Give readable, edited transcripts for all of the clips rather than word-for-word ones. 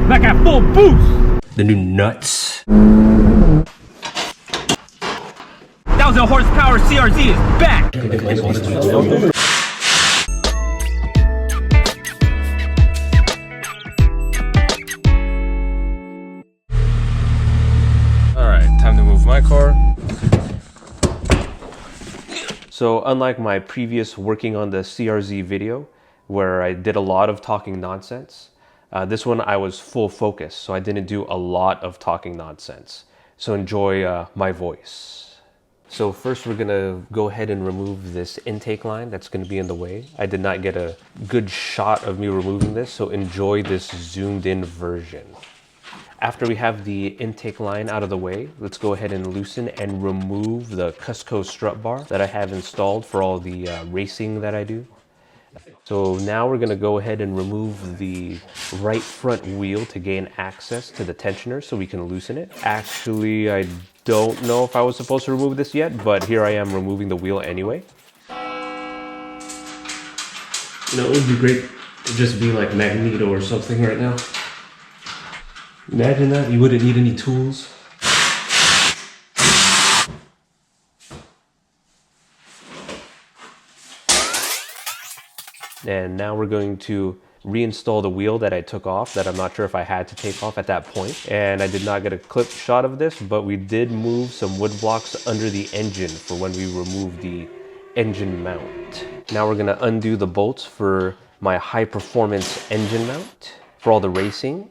Back at full boost. The new nuts. 1,000 horsepower CRZ is back. Alright, time to move my car. So unlike my previous working on the CRZ video, where I did a lot of talking nonsense, this one I was full focus, so I didn't do a lot of talking nonsense. So enjoy my voice. So first we're gonna go ahead and remove this intake line that's gonna be in the way. I did not get a good shot of me removing this, so enjoy this zoomed in version. After we have the intake line out of the way, let's go ahead and loosen and remove the Cusco strut bar that I have installed for all the racing that I do. So now we're gonna go ahead and remove the right front wheel to gain access to the tensioner so we can loosen it. Actually, I don't know if I was supposed to remove this yet, but here I am removing the wheel anyway. You know, it would be great to just be like Magneto or something right now. Imagine that, you wouldn't need any tools. And now we're going to reinstall the wheel that I took off, that I'm not sure if I had to take off at that point. And I did not get a clip shot of this, but we did move some wood blocks under the engine for when we remove the engine mount. Now we're gonna undo the bolts for my high performance engine mount for all the racing.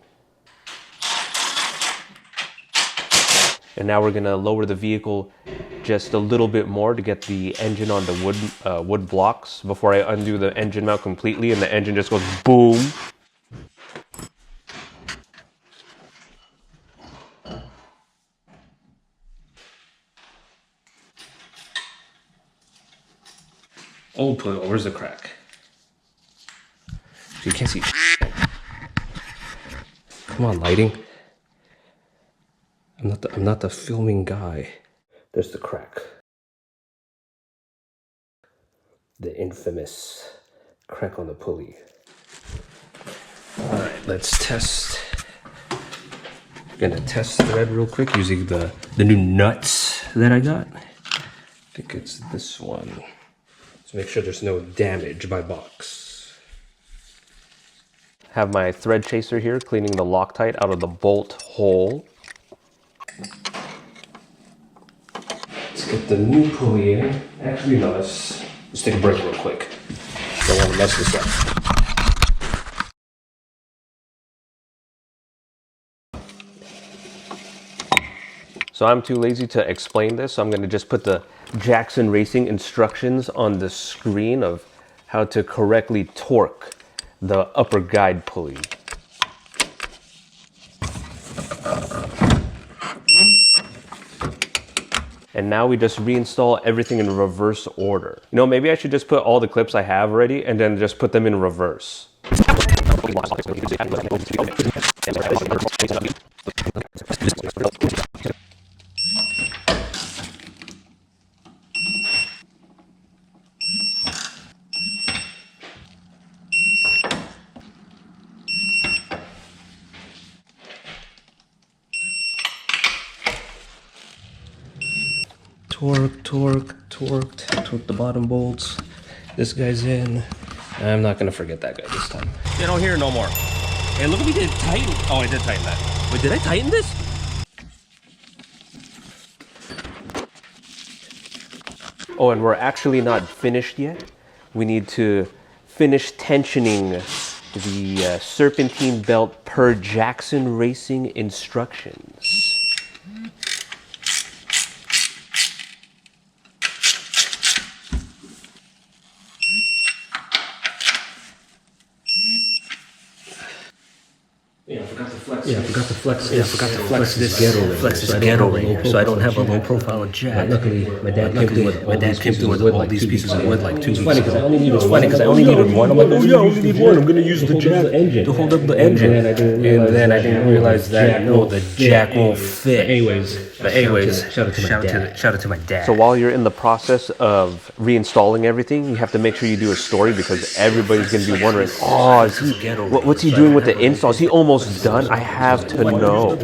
And now we're gonna lower the vehicle just a little bit more to get the engine on the wood blocks before I undo the engine mount completely and the engine just goes boom. Oh, where's the crack? You can't see. Come on, lighting. I'm not the filming guy. There's the crack. The infamous crack on the pulley. All right, let's test. I'm gonna test thread real quick using the new nuts that I got. I think it's this one. Let's make sure there's no damage by box. Have my thread chaser here cleaning the Loctite out of the bolt hole. Let's get the new pulley in. Actually, no, let's take a break real quick. Don't want to mess this up. So I'm too lazy to explain this, so I'm going to just put the Jackson Racing instructions on the screen of how to correctly torque the upper guide pulley. And now we just reinstall everything in reverse order. You know, maybe I should just put all the clips I have already and then just put them in reverse. Torque the bottom bolts. This guy's in. I'm not gonna forget that guy this time. They don't hear no more. Hey, look at me, did tighten. Oh, I did tighten that. Wait, did I tighten this? Oh, and we're actually not finished yet. We need to finish tensioning the serpentine belt per Jackson Racing instructions. Yeah, I forgot to flex. Yeah, I forgot to flex this ghetto ring. So I don't have a low profile jack. Luckily, my dad came through with all these pieces of wood, like 2 weeks ago. It's funny because I only needed one. I'm like, oh yeah, I only need one. I'm gonna use the jack to hold up the engine. And then I didn't realize that no, the jack won't fit. But anyways, shout out to my dad. So while you're in the process of reinstalling everything, you have to make sure you do a story because everybody's gonna be wondering, oh, what's he doing with the installs? He almost almost done. I have to know.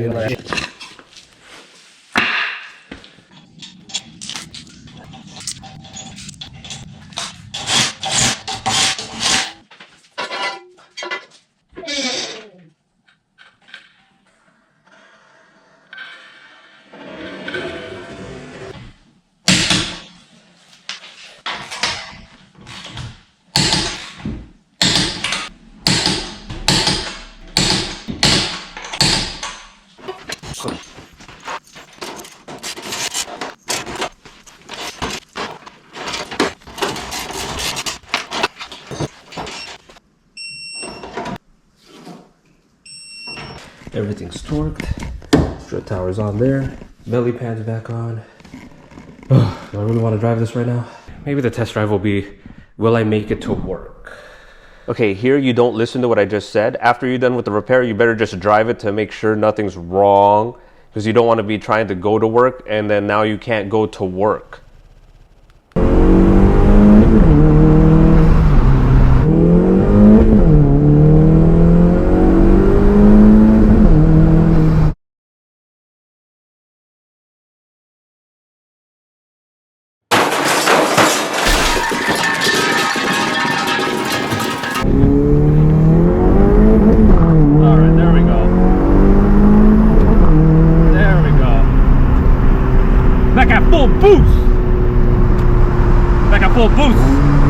Everything's torqued. Strut tower's on there. Belly pad's back on. Oh, do I really want to drive this right now? Maybe the test drive will be, will I make it to work? Okay, here you don't listen to what I just said. After you're done with the repair, you better just drive it to make sure nothing's wrong, because you don't want to be trying to go to work and then now you can't go to work. Full boost.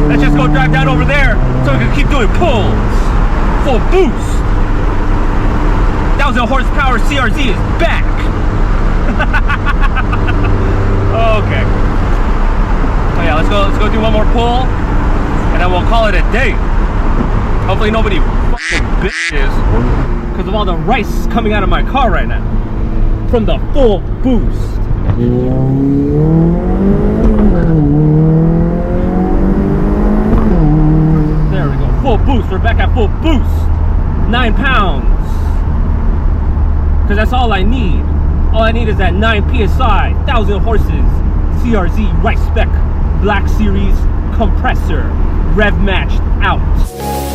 Let's just go drive down over there so we can keep doing pulls. Full boost. 1,000 horsepower CRZ is back. Okay. Oh yeah, let's go do one more pull and then we'll call it a day. Hopefully nobody fucking bitches because of all the rice coming out of my car right now from the full boost. Full boost, we're back at full boost. 9 pounds. Because that's all I need. All I need is that 9 PSI, 1,000 horses, CRZ, right spec, Black Series compressor, rev matched out.